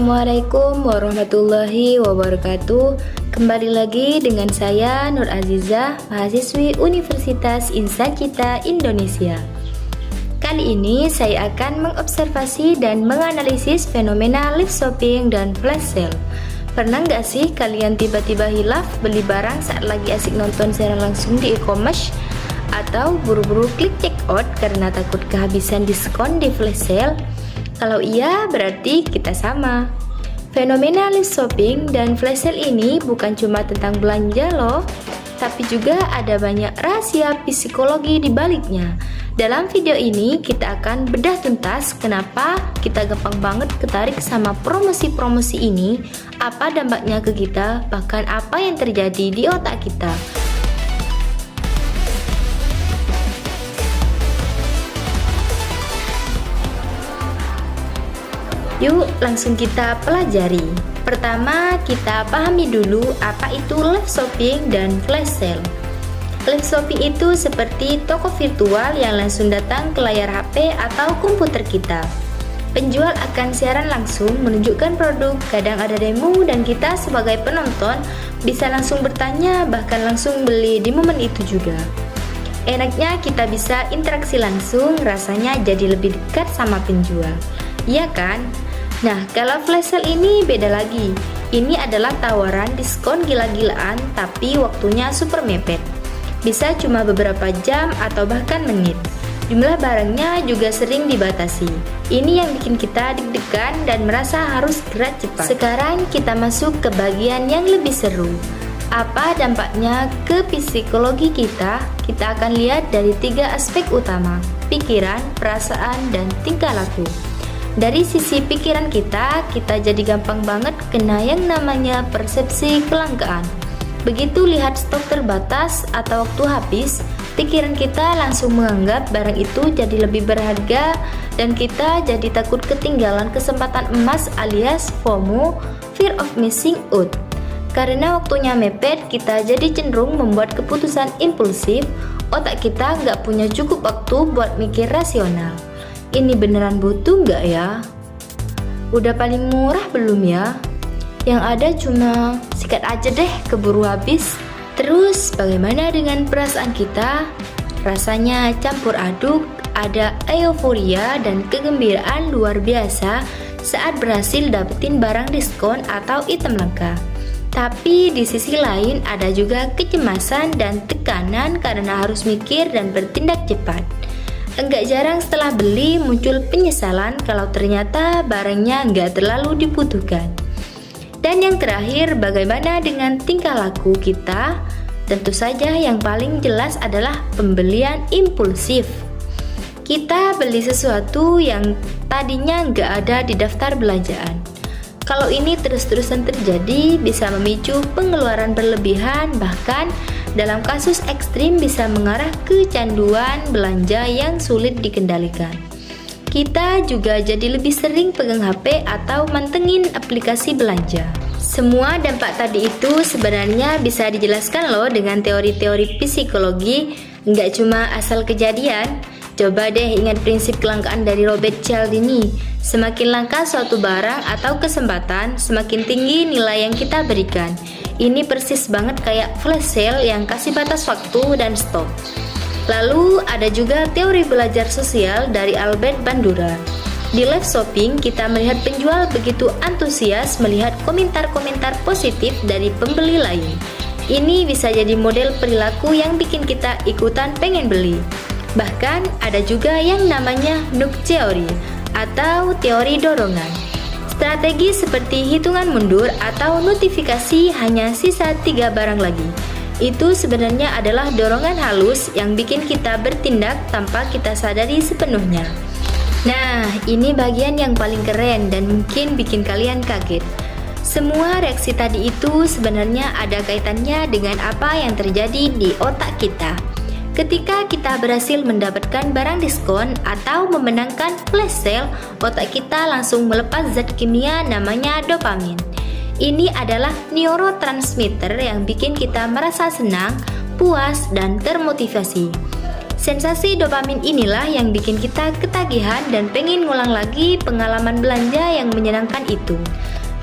Assalamualaikum warahmatullahi wabarakatuh. Kembali lagi dengan saya Nur Azizah, mahasiswi Universitas Insan Cita Indonesia. Kali ini saya akan mengobservasi dan menganalisis fenomena live shopping dan flash sale. Pernah nggak sih kalian tiba-tiba hilaf beli barang saat lagi asik nonton siaran langsung di e-commerce? Atau buru-buru klik check out karena takut kehabisan diskon di flash sale? Kalau iya, berarti kita sama. Fenomena live shopping dan flash sale ini bukan cuma tentang belanja loh, tapi juga ada banyak rahasia psikologi di baliknya. Dalam video ini kita akan bedah tuntas kenapa kita gampang banget ketarik sama promosi-promosi ini, apa dampaknya ke kita, bahkan apa yang terjadi di otak kita. Yuk langsung kita pelajari. Pertama, kita pahami dulu apa itu live shopping dan flash sale. Live shopping itu seperti toko virtual yang langsung datang ke layar HP atau komputer kita. Penjual akan siaran langsung menunjukkan produk, kadang ada demo, dan kita sebagai penonton bisa langsung bertanya, bahkan langsung beli di momen itu juga. Enaknya kita bisa interaksi langsung, rasanya jadi lebih dekat sama penjual. Iya kan? Nah, kalau flash sale ini beda lagi. Ini adalah tawaran diskon gila-gilaan, tapi waktunya super mepet. Bisa cuma beberapa jam atau bahkan menit. Jumlah barangnya juga sering dibatasi. Ini yang bikin kita deg-degan dan merasa harus gerak cepat. Sekarang kita masuk ke bagian yang lebih seru. Apa dampaknya ke psikologi kita? Kita akan lihat dari 3 aspek utama: pikiran, perasaan, dan tingkah laku. Dari sisi pikiran kita jadi gampang banget kena yang namanya persepsi kelangkaan. Begitu lihat stok terbatas atau waktu habis, pikiran kita langsung menganggap barang itu jadi lebih berharga dan kita jadi takut ketinggalan kesempatan emas alias FOMO, fear of missing out. Karena waktunya mepet, kita jadi cenderung membuat keputusan impulsif, otak kita nggak punya cukup waktu buat mikir rasional. Ini beneran butuh nggak ya? Udah paling murah belum ya? Yang ada cuma sikat aja deh, keburu habis. Terus bagaimana dengan perasaan kita? Rasanya campur aduk, ada euforia dan kegembiraan luar biasa saat berhasil dapetin barang diskon atau item langka. Tapi di sisi lain ada juga kecemasan dan tekanan karena harus mikir dan bertindak cepat. Enggak jarang setelah beli muncul penyesalan kalau ternyata barangnya enggak terlalu dibutuhkan. Dan yang terakhir, bagaimana dengan tingkah laku kita? Tentu saja yang paling jelas adalah pembelian impulsif. Kita beli sesuatu yang tadinya enggak ada di daftar belanjaan. Kalau ini terus-terusan terjadi, bisa memicu pengeluaran berlebihan, bahkan dalam kasus ekstrim bisa mengarah ke kecanduan belanja yang sulit dikendalikan. Kita juga jadi lebih sering pegang HP atau mantengin aplikasi belanja. Semua dampak tadi itu sebenarnya bisa dijelaskan loh dengan teori-teori psikologi, nggak cuma asal kejadian. Coba deh ingat prinsip kelangkaan dari Robert Cialdini. Semakin langka suatu barang atau kesempatan, semakin tinggi nilai yang kita berikan. Ini persis banget kayak flash sale yang kasih batas waktu dan stok. Lalu ada juga teori belajar sosial dari Albert Bandura. Di live shopping kita melihat penjual begitu antusias melihat komentar-komentar positif dari pembeli lain. Ini bisa jadi model perilaku yang bikin kita ikutan pengen beli. Bahkan ada juga yang namanya nudge theory atau teori dorongan. Strategi seperti hitungan mundur atau notifikasi hanya sisa 3 barang lagi. Itu sebenarnya adalah dorongan halus yang bikin kita bertindak tanpa kita sadari sepenuhnya. Nah, ini bagian yang paling keren dan mungkin bikin kalian kaget. Semua reaksi tadi itu sebenarnya ada kaitannya dengan apa yang terjadi di otak kita. Ketika kita berhasil mendapatkan barang diskon atau memenangkan flash sale, otak kita langsung melepas zat kimia namanya dopamin. Ini adalah neurotransmitter yang bikin kita merasa senang, puas, dan termotivasi. Sensasi dopamin inilah yang bikin kita ketagihan dan pengen ngulang lagi pengalaman belanja yang menyenangkan itu.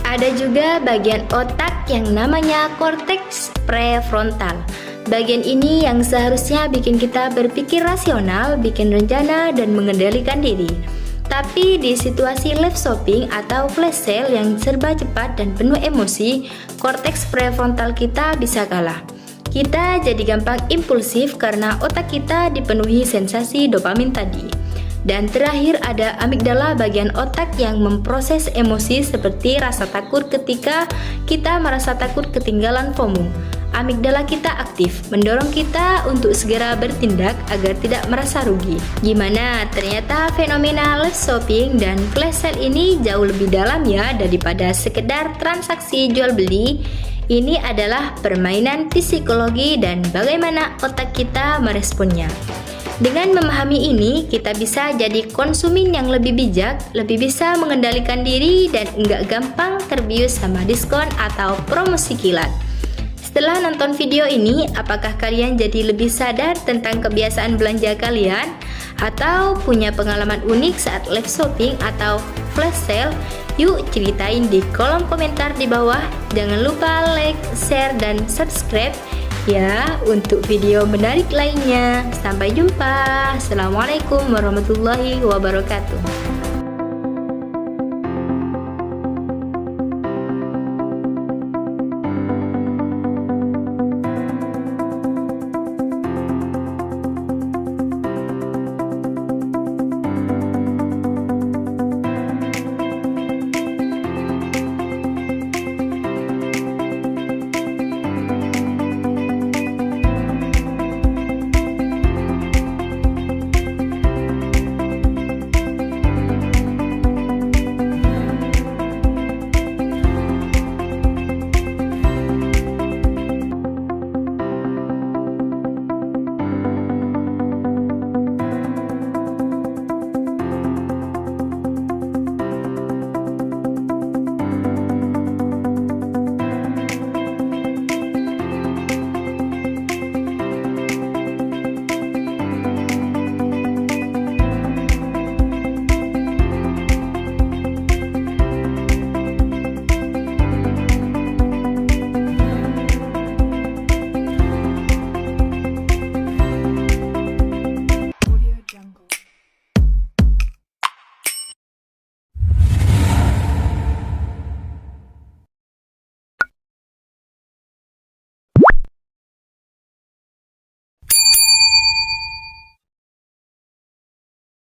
Ada juga bagian otak yang namanya korteks prefrontal. Bagian ini yang seharusnya bikin kita berpikir rasional, bikin rencana, dan mengendalikan diri. Tapi di situasi live shopping atau flash sale yang serba cepat dan penuh emosi, korteks prefrontal kita bisa kalah. Kita jadi gampang impulsif karena otak kita dipenuhi sensasi dopamin tadi. Dan terakhir ada amigdala, bagian otak yang memproses emosi seperti rasa takut ketika kita merasa takut ketinggalan FOMO. Amigdala kita aktif, mendorong kita untuk segera bertindak agar tidak merasa rugi. Gimana? Ternyata fenomena live shopping dan flash sale ini jauh lebih dalam ya daripada sekedar transaksi jual beli. Ini adalah permainan psikologi dan bagaimana otak kita meresponnya. Dengan memahami ini, kita bisa jadi konsumen yang lebih bijak, lebih bisa mengendalikan diri, dan enggak gampang terbius sama diskon atau promosi kilat. Setelah nonton video ini, apakah kalian jadi lebih sadar tentang kebiasaan belanja kalian? Atau punya pengalaman unik saat live shopping atau flash sale? Yuk ceritain di kolom komentar di bawah. Jangan lupa like, share, dan subscribe ya untuk video menarik lainnya. Sampai jumpa. Assalamualaikum warahmatullahi wabarakatuh.